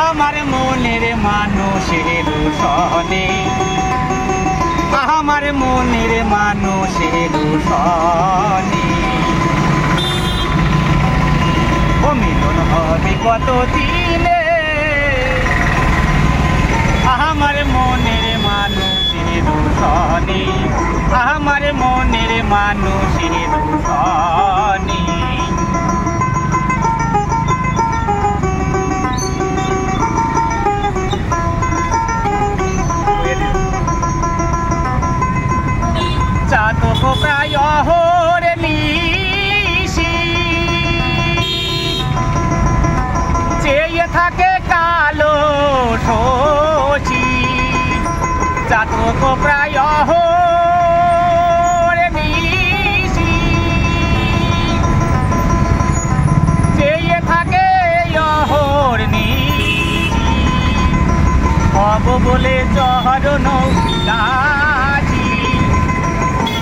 আমার মনের মানুষের সনে, আমার মনের মানুষের সনে ও মিলন হবে কত দিনে, আমার মনের মানুষের সনে, আমার মনের মানুষের সনে। চাতক প্রায় অহরে নিশি চেয়ে থাকে কালো শোচি, চাতক প্রায় অহরে নিশি চেয়ে থাকে অহর নিশি, হব বলে চরণ দাসী,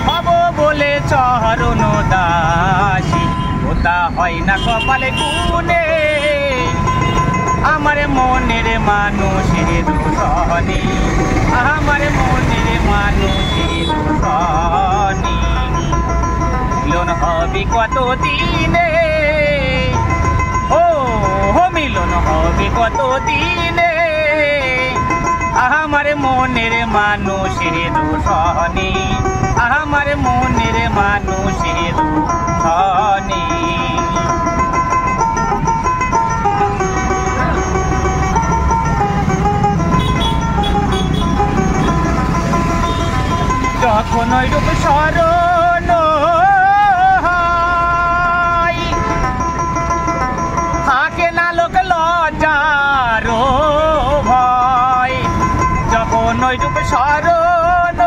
হব বলে চরণ দাসী, ওটা হয় না কপালে গুনে, আমার মনের মানুষের সনে, আমার মনের মানুষের সনে মিলন হবে কত দিনে, ও মিলন হবে কত দিনে, আমার মনের মানুষের সনে, আমার মনের মানুষের সনে। যখন ওই রূপ স্মরণ হয়, থাকে না লোক লজ্জার ভয়, যখন ওই রূপ স্মরণ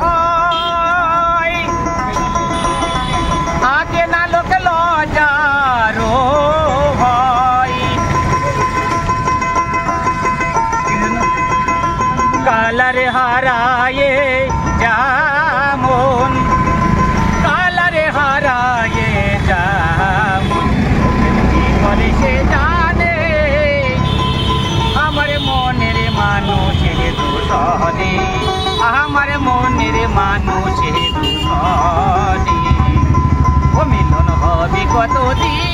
হয়, থাকে না লোক লজ্জার ভয়, কালারে হারায়ে যেমন, কালারে হারায়ে যেমন কি করে সে জানে, আমার মনের মানুষের সনে, আমার মনের মানুষের সনে ও মিলন হবে কত দিন।